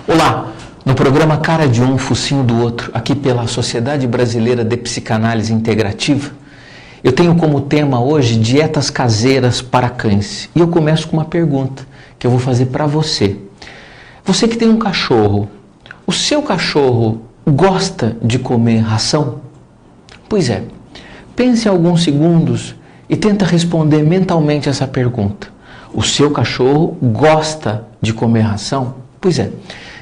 Olá, no programa Cara de Um, Focinho do Outro, aqui pela Sociedade Brasileira de Psicanálise Integrativa, eu tenho como tema hoje dietas caseiras para cães. E eu começo com uma pergunta que eu vou fazer para você. Você que tem um cachorro, o seu cachorro gosta de comer ração? Pois é, pense em alguns segundos e tenta responder mentalmente essa pergunta. O seu cachorro gosta de comer ração? Pois é,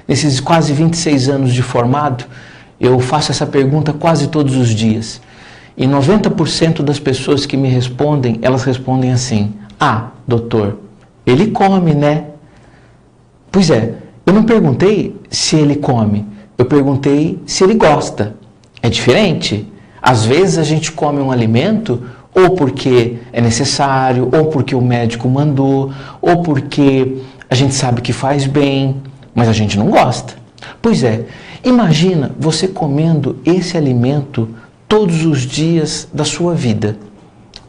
nesses quase 26 anos de formado, eu faço essa pergunta quase todos os dias. E 90% das pessoas que me respondem, elas respondem assim: ah, doutor, ele come, né? Pois é, eu não perguntei se ele come, eu perguntei se ele gosta. É diferente. Às vezes a gente come um alimento ou porque é necessário, ou porque o médico mandou, ou porque a gente sabe que faz bem, mas a gente não gosta. Pois é, imagina você comendo esse alimento todos os dias da sua vida.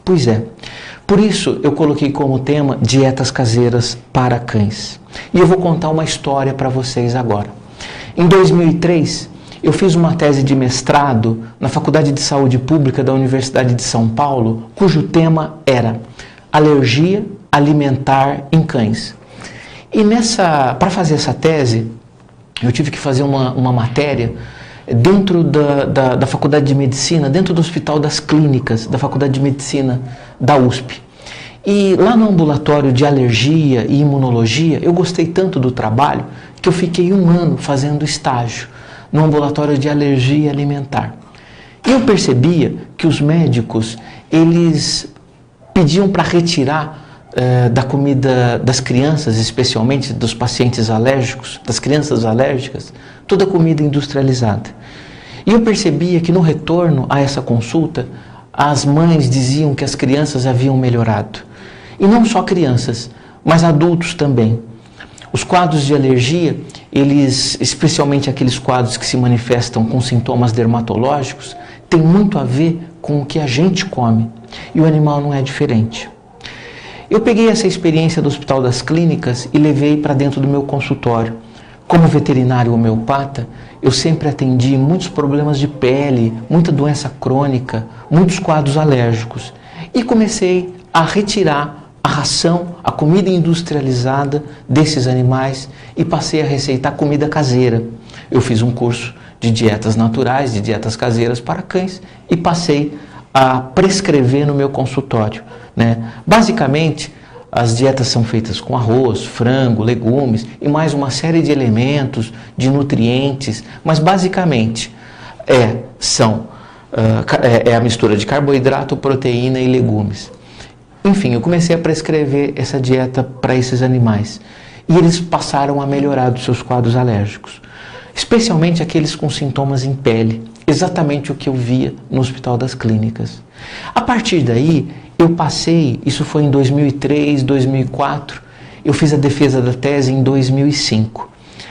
Pois é, por isso eu coloquei como tema dietas caseiras para cães. E eu vou contar uma história para vocês agora. Em 2003, eu fiz uma tese de mestrado na Faculdade de Saúde Pública da Universidade de São Paulo, cujo tema era alergia alimentar em cães. E para fazer essa tese, eu tive que fazer uma matéria dentro da Faculdade de Medicina, dentro do Hospital das Clínicas, da Faculdade de Medicina da USP. E lá no ambulatório de alergia e imunologia, eu gostei tanto do trabalho que eu fiquei 1 ano fazendo estágio no ambulatório de alergia alimentar. E eu percebia que os médicos, eles pediam para retirar da comida das crianças, especialmente dos pacientes alérgicos, das crianças alérgicas, toda a comida industrializada. E eu percebia que no retorno a essa consulta, as mães diziam que as crianças haviam melhorado. E não só crianças, mas adultos também. Os quadros de alergia, eles, especialmente aqueles quadros que se manifestam com sintomas dermatológicos, têm muito a ver com o que a gente come. E o animal não é diferente. Eu peguei essa experiência do Hospital das Clínicas e levei para dentro do meu consultório. Como veterinário homeopata, eu sempre atendi muitos problemas de pele, muita doença crônica, muitos quadros alérgicos. E comecei a retirar a ração, a comida industrializada desses animais e passei a receitar comida caseira. Eu fiz um curso de dietas naturais, de dietas caseiras para cães e passei a prescrever no meu consultório, né? Basicamente, as dietas são feitas com arroz, frango, legumes e mais uma série de elementos, de nutrientes, mas basicamente é a mistura de carboidrato, proteína e legumes. Enfim, eu comecei a prescrever essa dieta para esses animais e eles passaram a melhorar dos seus quadros alérgicos, especialmente aqueles com sintomas em pele, exatamente o que eu via no Hospital das Clínicas. A partir daí, eu passei, isso foi em 2003, 2004, eu fiz a defesa da tese em 2005,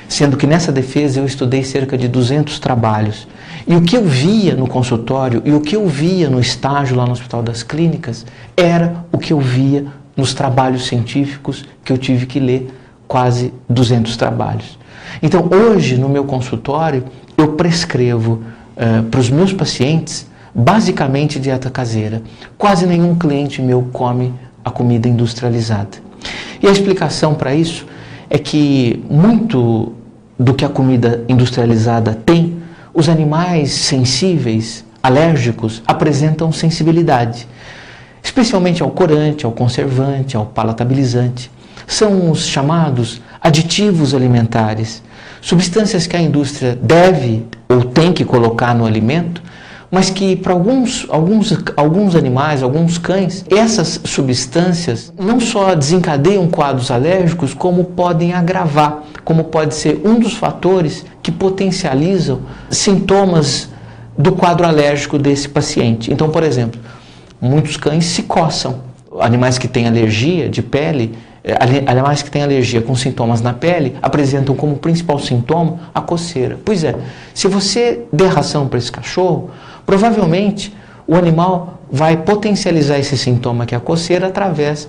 sendo que nessa defesa eu estudei cerca de 200 trabalhos. E o que eu via no consultório e o que eu via no estágio lá no Hospital das Clínicas era o que eu via nos trabalhos científicos que eu tive que ler, quase 200 trabalhos. Então, hoje, no meu consultório, eu prescrevo para os meus pacientes, basicamente, dieta caseira. Quase nenhum cliente meu come a comida industrializada. E a explicação para isso é que muito do que a comida industrializada tem, os animais sensíveis, alérgicos, apresentam sensibilidade, especialmente ao corante, ao conservante, ao palatabilizante. São os chamados aditivos alimentares, substâncias que a indústria deve ou tem que colocar no alimento, mas que para alguns animais, alguns cães, essas substâncias não só desencadeiam quadros alérgicos, como podem agravar, como pode ser um dos fatores que potencializam sintomas do quadro alérgico desse paciente. Então, por exemplo, muitos cães se coçam. Animais que têm alergia de pele, animais que têm alergia com sintomas na pele, apresentam como principal sintoma a coceira. Pois é, se você der ração para esse cachorro, provavelmente o animal vai potencializar esse sintoma que é a coceira através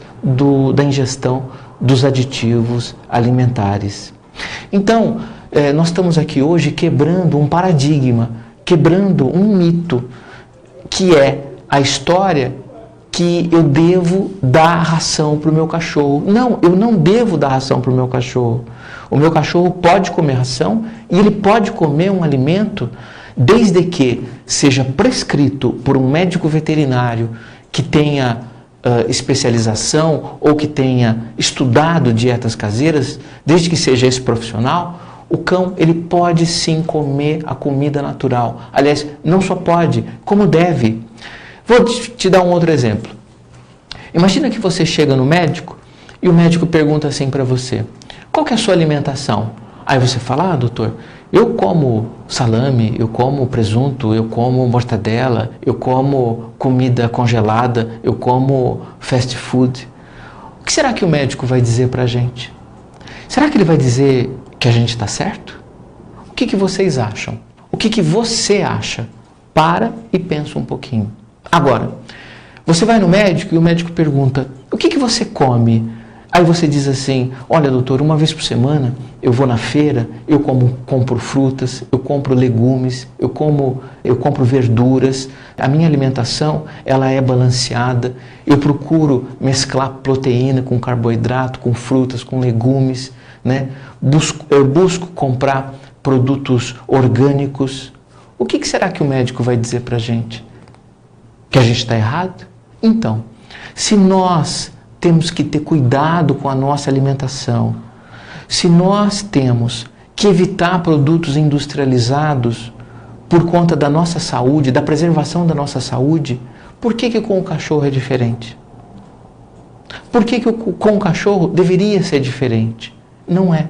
da ingestão dos aditivos alimentares. Então, nós estamos aqui hoje quebrando um paradigma, quebrando um mito, que é a história que eu devo dar ração para o meu cachorro. Não, eu não devo dar ração para o meu cachorro. O meu cachorro pode comer ração e ele pode comer um alimento desde que seja prescrito por um médico veterinário que tenha especialização ou que tenha estudado dietas caseiras, desde que seja esse profissional, o cão ele pode sim comer a comida natural. Aliás, não só pode, como deve. Vou te dar um outro exemplo. Imagina que você chega no médico e o médico pergunta assim para você: qual que é a sua alimentação? Aí você fala: doutor, eu como salame, eu como presunto, eu como mortadela, eu como comida congelada, eu como fast food. O que será que o médico vai dizer para a gente? Será que ele vai dizer que a gente está certo? O que vocês acham? O que você acha? Para e pensa um pouquinho. Agora, você vai no médico e o médico pergunta: o que você come? Aí você diz assim: olha, doutor, uma vez por semana eu vou na feira, eu compro frutas, eu compro legumes, eu compro verduras. A minha alimentação ela é balanceada. Eu procuro mesclar proteína com carboidrato, com frutas, com legumes, né? Eu busco comprar produtos orgânicos. O que será que o médico vai dizer para a gente? Que a gente está errado? Então, se nós temos que ter cuidado com a nossa alimentação, se nós temos que evitar produtos industrializados por conta da nossa saúde, da preservação da nossa saúde, por que com o cachorro é diferente? Por que com o cachorro deveria ser diferente? Não é.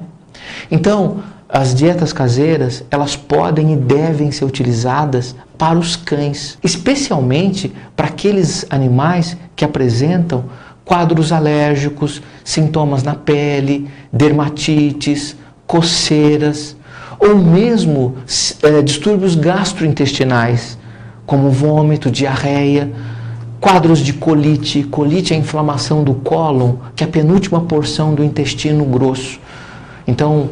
Então, as dietas caseiras, elas podem e devem ser utilizadas para os cães, especialmente para aqueles animais que apresentam quadros alérgicos, sintomas na pele, dermatites, coceiras, ou mesmo distúrbios gastrointestinais, como vômito, diarreia, quadros de colite. Colite é a inflamação do cólon, que é a penúltima porção do intestino grosso. Então,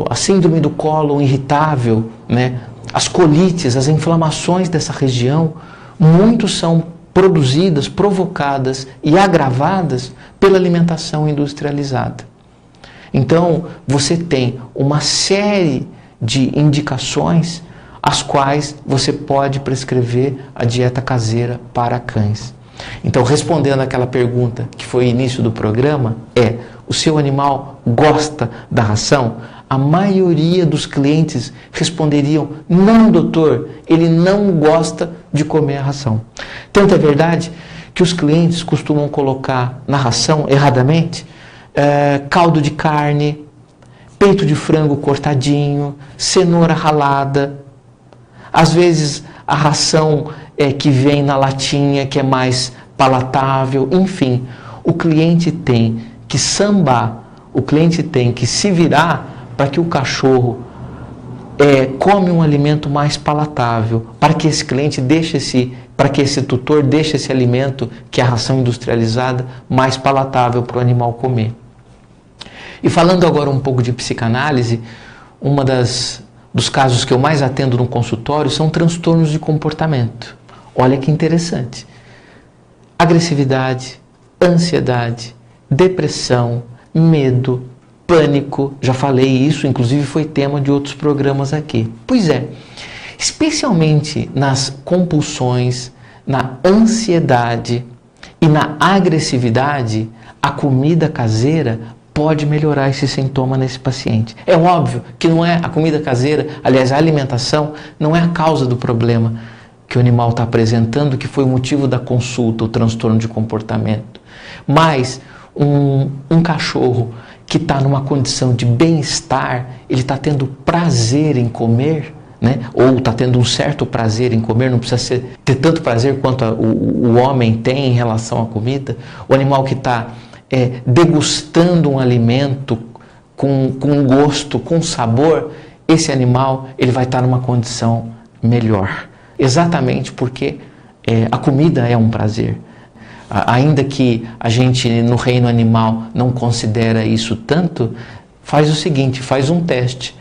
a síndrome do cólon irritável, né? As colites, as inflamações dessa região, muitos são produzidas, provocadas e agravadas pela alimentação industrializada. Então, você tem uma série de indicações as quais você pode prescrever a dieta caseira para cães. Então, respondendo àquela pergunta que foi o início do programa, o seu animal gosta da ração? A maioria dos clientes responderiam: não, doutor, ele não gosta de comer a ração. Tanto é verdade que os clientes costumam colocar na ração, erradamente, caldo de carne, peito de frango cortadinho, cenoura ralada. Às vezes a ração que vem na latinha, que é mais palatável, enfim. O cliente tem que sambar, o cliente tem que se virar para que o cachorro come um alimento mais palatável, para que esse cliente para que esse tutor deixe esse alimento, que é a ração industrializada, mais palatável para o animal comer. E falando agora um pouco de psicanálise, dos casos que eu mais atendo no consultório são transtornos de comportamento. Olha que interessante. Agressividade, ansiedade, depressão, medo, pânico, já falei isso, inclusive foi tema de outros programas aqui. Pois é, especialmente nas compulsões, na ansiedade e na agressividade, a comida caseira pode melhorar esse sintoma nesse paciente. É óbvio que não é a comida caseira, aliás, a alimentação não é a causa do problema que o animal está apresentando, que foi o motivo da consulta, o transtorno de comportamento. Mas um cachorro que está numa condição de bem-estar, ele está tendo prazer em comer, né? Ou está tendo um certo prazer em comer, não precisa ter tanto prazer quanto o homem tem em relação à comida. O animal que está degustando um alimento com gosto, com sabor, esse animal ele vai estar numa condição melhor. Exatamente porque a comida é um prazer. Ainda que a gente no reino animal não considera isso tanto, faz o seguinte, faz um teste.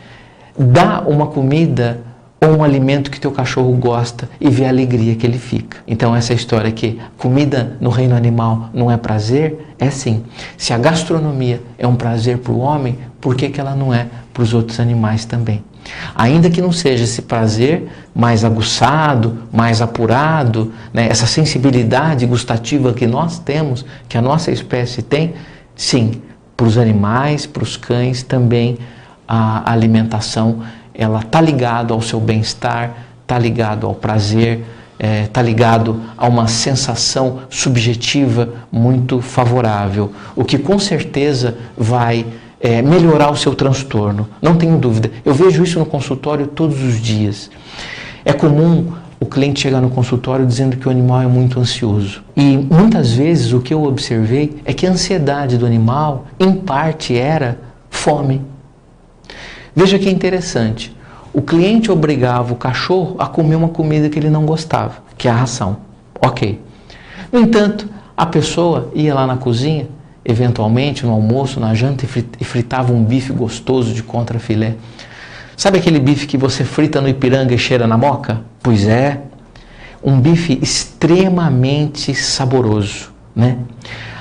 Dá uma comida ou um alimento que teu cachorro gosta e vê a alegria que ele fica. Então essa história que comida no reino animal não é prazer, é sim. Se a gastronomia é um prazer para o homem, por que ela não é para os outros animais também? Ainda que não seja esse prazer mais aguçado, mais apurado, né? Essa sensibilidade gustativa que nós temos, que a nossa espécie tem, sim, para os animais, para os cães também a alimentação ela está ligado ao seu bem-estar, está ligado ao prazer, está ligado a uma sensação subjetiva muito favorável, o que com certeza vai melhorar o seu transtorno, não tenho dúvida. Eu vejo isso no consultório todos os dias. É comum o cliente chegar no consultório dizendo que o animal é muito ansioso. E muitas vezes o que eu observei é que a ansiedade do animal, em parte, era fome. Veja que interessante, o cliente obrigava o cachorro a comer uma comida que ele não gostava, que é a ração. Ok. No entanto, a pessoa ia lá na cozinha, eventualmente no almoço, na janta, e fritava um bife gostoso de contrafilé. Sabe aquele bife que você frita no Ipiranga e cheira na moca? Pois é, um bife extremamente saboroso, né?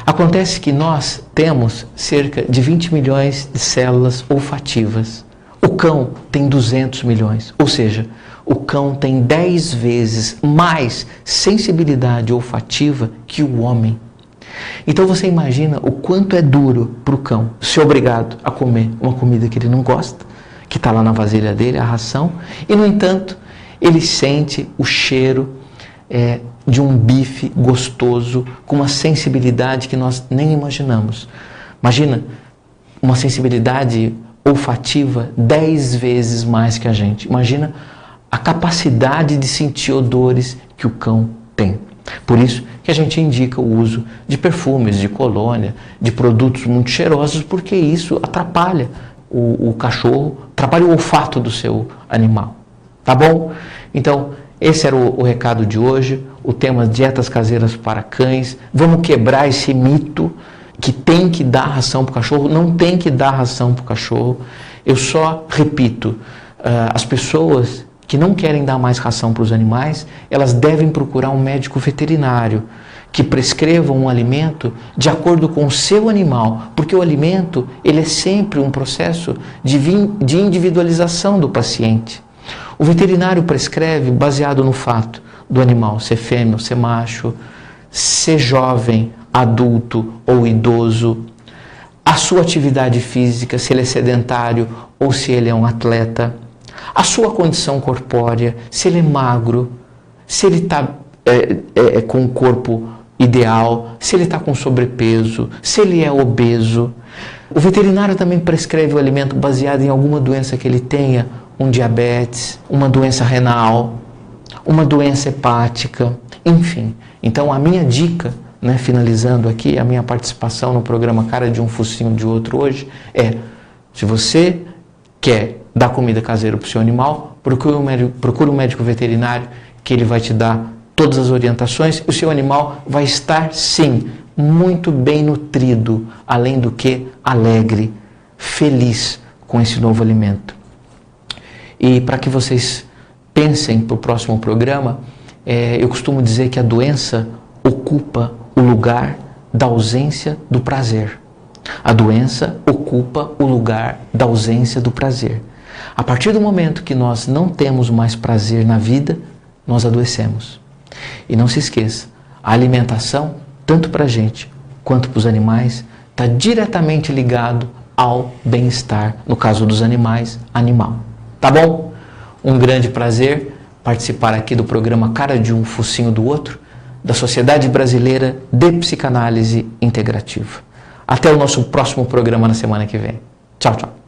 Acontece que nós temos cerca de 20 milhões de células olfativas. O cão tem 200 milhões, ou seja, o cão tem 10 vezes mais sensibilidade olfativa que o homem. Então você imagina o quanto é duro para o cão ser obrigado a comer uma comida que ele não gosta, que está lá na vasilha dele, a ração, e no entanto ele sente o cheiro de um bife gostoso com uma sensibilidade que nós nem imaginamos. Imagina uma sensibilidade olfativa 10 vezes mais que a gente. Imagina a capacidade de sentir odores que o cão tem. Por isso que a gente indica o uso de perfumes, de colônia, de produtos muito cheirosos, porque isso atrapalha o cachorro, atrapalha o olfato do seu animal. Tá bom? Então, esse era o recado de hoje, o tema dietas caseiras para cães. Vamos quebrar esse mito que tem que dar ração para o cachorro, não tem que dar ração para o cachorro. Eu só repito, as pessoas que não querem dar mais ração para os animais, elas devem procurar um médico veterinário que prescreva um alimento de acordo com o seu animal, porque o alimento ele é sempre um processo de individualização do paciente. O veterinário prescreve baseado no fato do animal ser fêmea ou ser macho, ser jovem, adulto ou idoso, a sua atividade física, se ele é sedentário ou se ele é um atleta, a sua condição corpórea, se ele é magro, se ele está com o corpo ideal, se ele está com sobrepeso, se ele é obeso. O veterinário também prescreve o alimento baseado em alguma doença que ele tenha, um diabetes, uma doença renal, uma doença hepática, enfim. Então a minha dica, finalizando aqui a minha participação no programa Cara de um Focinho de Outro hoje, se você quer dar comida caseira para o seu animal, procure um médico veterinário que ele vai te dar todas as orientações. O seu animal vai estar, sim, muito bem nutrido, além do que alegre, feliz com esse novo alimento. E para que vocês pensem para o próximo programa, eu costumo dizer que a doença ocupa o lugar da ausência do prazer. A doença ocupa o lugar da ausência do prazer. A partir do momento que nós não temos mais prazer na vida, nós adoecemos. E não se esqueça, a alimentação, tanto para a gente quanto para os animais, está diretamente ligado ao bem-estar, no caso dos animais, animal. Tá bom? Um grande prazer participar aqui do programa Cara de um Focinho do Outro, da Sociedade Brasileira de Psicanálise Integrativa. Até o nosso próximo programa na semana que vem. Tchau, tchau.